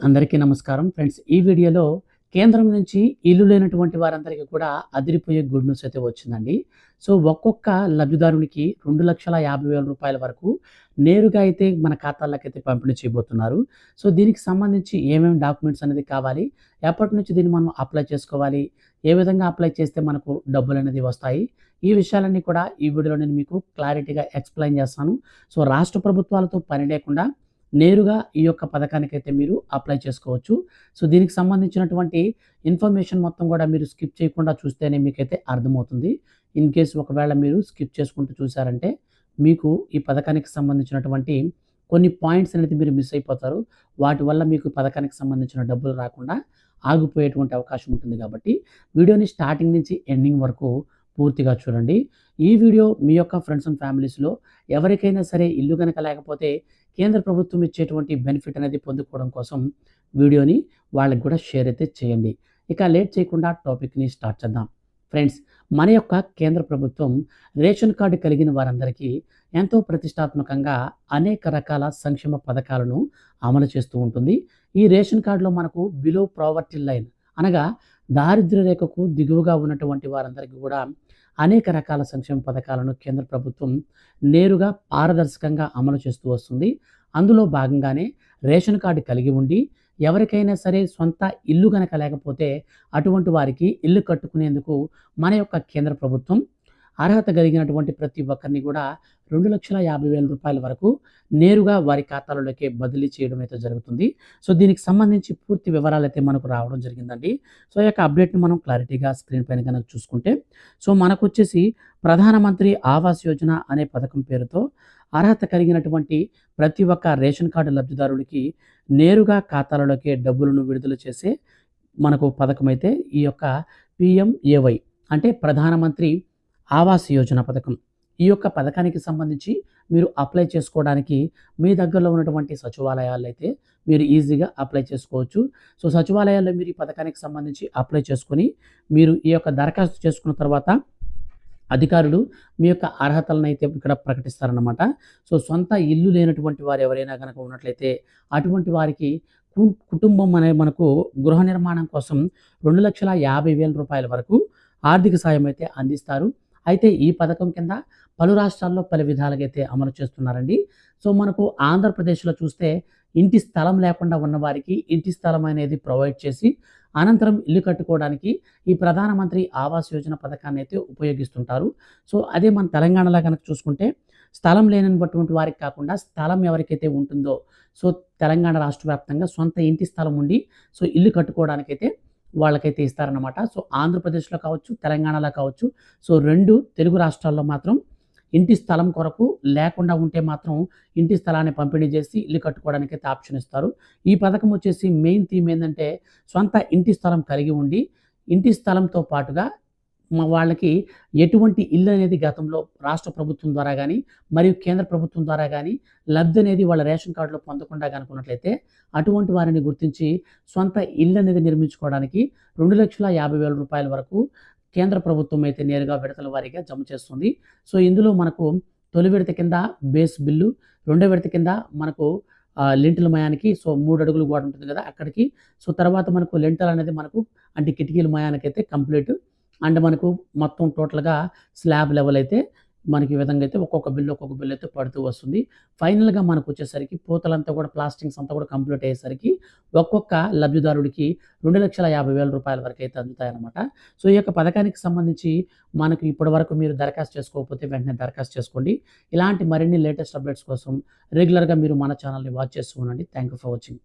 అందరికీ నమస్కారం ఫ్రెండ్స్. ఈ వీడియోలో కేంద్రం నుంచి ఇల్లు లేనటువంటి వారందరికీ కూడా అదిరిపోయే గుడ్ న్యూస్ అయితే వచ్చిందండి. సో ఒక్కొక్క లబ్ధిదారునికి రూ. 2,50,000 వరకు నేరుగా అయితే మన ఖాతాల్లోకైతే పంపిణీ చేయబోతున్నారు. సో దీనికి సంబంధించి ఏమేమి డాక్యుమెంట్స్ అనేది కావాలి, ఎప్పటి నుంచి దీన్ని మనం అప్లై చేసుకోవాలి, ఏ విధంగా అప్లై చేస్తే మనకు డబ్బులనేది వస్తాయి, ఈ విషయాలన్నీ కూడా ఈ వీడియోలో నేను మీకు క్లారిటీగా ఎక్స్‌ప్లెయిన్ చేస్తాను. సో రాష్ట్ర ప్రభుత్వాలతో పని లేకుండా నేరుగా ఈ యొక్క పథకానికైతే మీరు అప్లై చేసుకోవచ్చు. సో దీనికి సంబంధించినటువంటి ఇన్ఫర్మేషన్ మొత్తం కూడా మీరు స్కిప్ చేయకుండా చూస్తేనే మీకైతే అర్థమవుతుంది. ఇన్ కేస్ ఒకవేళ మీరు స్కిప్ చేసుకుంటూ చూసారంటే మీకు ఈ పథకానికి సంబంధించినటువంటి కొన్ని పాయింట్స్ అనేది మీరు మిస్ అయిపోతారు. వాటి వల్ల మీకు పథకానికి సంబంధించిన డబ్బులు రాకుండా ఆగిపోయేటువంటి అవకాశం ఉంటుంది కాబట్టి వీడియోని స్టార్టింగ్ నుంచి ఎండింగ్ వరకు పూర్తిగా చూడండి. ఈ వీడియో మీ యొక్క ఫ్రెండ్స్ అండ్ ఫ్యామిలీస్‌లో ఎవరికైనా సరే ఇల్లు గనక లేకపోతే కేంద్ర ప్రభుత్వం ఇచ్చేటువంటి బెనిఫిట్ అనేది పొందుకోవడం కోసం వీడియోని వాళ్ళకి కూడా షేర్ అయితే చేయండి. ఇక లేట్ చేయకుండా టాపిక్‌ని స్టార్ట్ చేద్దాం. ఫ్రెండ్స్, మన యొక్క కేంద్ర ప్రభుత్వం రేషన్ కార్డు కలిగిన వారందరికీ ఎంతో ప్రతిష్టాత్మకంగా అనేక రకాల సంక్షేమ పథకాలను అమలు చేస్తూ ఉంటుంది. ఈ రేషన్ కార్డులో మనకు బిలో ప్రావర్టీ లైన్ అనగా దారిద్ర్య రేఖకు దిగువగా ఉన్నటువంటి వారందరికీ కూడా అనేక రకాల సంక్షేమ పథకాలను కేంద్ర ప్రభుత్వం నేరుగా పారదర్శకంగా అమలు చేస్తూ వస్తుంది. అందులో భాగంగానే రేషన్ కార్డు కలిగి ఉండి ఎవరికైనా సరే సొంత ఇల్లు గనక లేకపోతే అటువంటి వారికి ఇల్లు కట్టుకునేందుకు మన యొక్క కేంద్ర ప్రభుత్వం అర్హత కలిగినటువంటి ప్రతి ఒక్కరిని కూడా రూ. 2,50,000 వరకు నేరుగా వారి ఖాతాలలోకి బదిలీ చేయడం అయితే జరుగుతుంది. సో దీనికి సంబంధించి పూర్తి వివరాలు అయితే మనకు రావడం జరిగిందండి. సో ఈ యొక్క అప్డేట్‌ని మనం క్లారిటీగా స్క్రీన్ పైన కనుక చూసుకుంటే, సో మనకొచ్చేసి ప్రధానమంత్రి ఆవాస్ యోజన అనే పథకం పేరుతో అర్హత కలిగినటువంటి ప్రతి ఒక్క రేషన్ కార్డు లబ్ధిదారుడికి నేరుగా ఖాతాలలోకి డబ్బులను విడుదల చేసే మనకు పథకం అయితే ఈ యొక్క పీఎంఏవై అంటే ప్రధానమంత్రి ఆవాస్ యోజన పథకం. ఈ యొక్క పథకానికి సంబంధించి మీరు అప్లై చేసుకోవడానికి మీ దగ్గరలో ఉన్నటువంటి సచివాలయాల్లో అయితే మీరు ఈజీగా అప్లై చేసుకోవచ్చు. సో సచివాలయాల్లో మీరు ఈ పథకానికి సంబంధించి అప్లై చేసుకొని మీరు ఈ యొక్క దరఖాస్తు చేసుకున్న తర్వాత అధికారులు మీ యొక్క అర్హతలను అయితే ఇక్కడ ప్రకటిస్తారన్నమాట. సో సొంత ఇల్లు లేనటువంటి వారు ఎవరైనా గనక ఉన్నట్లయితే అటువంటి వారికి కుటుంబం అనే మనకు గృహ నిర్మాణం కోసం రూ. 2,50,000 వరకు ఆర్థిక సాయం అయితే అందిస్తారు. అయితే ఈ పథకం కింద పలు రాష్ట్రాల్లో పలు విధాలుగా అయితే అమలు చేస్తున్నారండి. సో మనకు ఆంధ్రప్రదేశ్‌లో చూస్తే ఇంటి స్థలం లేకుండా ఉన్నవారికి ఇంటి స్థలం అనేది ప్రొవైడ్ చేసి అనంతరం ఇల్లు కట్టుకోవడానికి ఈ ప్రధానమంత్రి ఆవాస్ యోజన పథకాన్ని అయితే ఉపయోగిస్తుంటారు. సో అదే మన తెలంగాణలో కనుక చూసుకుంటే స్థలం లేనటువంటి వారికి కాకుండా స్థలం ఎవరికైతే ఉంటుందో సో తెలంగాణ రాష్ట్ర వ్యాప్తంగా సొంత ఇంటి స్థలం ఉండి సో ఇల్లు కట్టుకోవడానికైతే వాళ్ళకైతే ఇస్తారన్నమాట. సో ఆంధ్రప్రదేశ్‌లో కావచ్చు, తెలంగాణలో కావచ్చు, సో 2 తెలుగు రాష్ట్రాల్లో మాత్రం ఇంటి స్థలం కొరకు లేకుండా ఉంటే మాత్రం ఇంటి స్థలాన్ని పంపిణీ చేసి ఇల్లు కట్టుకోవడానికైతే ఆప్షన్ ఇస్తారు. ఈ పథకం వచ్చేసి మెయిన్ థీమ్ ఏందంటే సొంత ఇంటి స్థలం కలిగి ఉండి ఇంటి స్థలంతో పాటుగా వాళ్ళకి ఎటువంటి ఇల్లు అనేది గతంలో రాష్ట్ర ప్రభుత్వం ద్వారా కానీ మరియు కేంద్ర ప్రభుత్వం ద్వారా కానీ లబ్ధి అనేది వాళ్ళ రేషన్ కార్డులో పొందకుండా కనుకున్నట్లయితే అటువంటి వారిని గుర్తించి సొంత ఇల్లు అనేది నిర్మించుకోవడానికి రూ. 2,50,000 వరకు కేంద్ర ప్రభుత్వం అయితే నేరుగా విడతల వారీగా జమ చేస్తుంది. సో ఇందులో మనకు తొలి విడత కింద బేస్ బిల్లు, రెండో విడత కింద మనకు లింటల్ మయానికి సో 3 అడుగులు గోడ ఉంటుంది కదా అక్కడికి. సో తర్వాత మనకు లింటల్ అనేది మనకు అంటే కిటికీల మయానికైతే కంప్లీట్ అండ్ మనకు మొత్తం టోటల్‌గా స్లాబ్ లెవెల్ అయితే మనకి ఈ విధంగా అయితే ఒక్కొక్క బిల్ అయితే పడుతూ వస్తుంది. ఫైనల్‌గా మనకొచ్చేసరికి పూతలంతా కూడా ప్లాస్టింగ్స్ అంతా కూడా కంప్లీట్ అయ్యేసరికి ఒక్కొక్క లబ్ధిదారుడికి రూ. 2,50,000 వరకు అయితే అందుతాయన్నమాట. సో ఈ యొక్క పథకానికి సంబంధించి మనకు ఇప్పటివరకు మీరు దరఖాస్తు చేసుకోకపోతే వెంటనే దరఖాస్తు చేసుకోండి. ఇలాంటి మరిన్ని లేటెస్ట్ అప్డేట్స్ కోసం రెగ్యులర్‌గా మీరు మన ఛానల్‌ని వాచ్ చేస్తూ ఉండండి. Thank you for watching.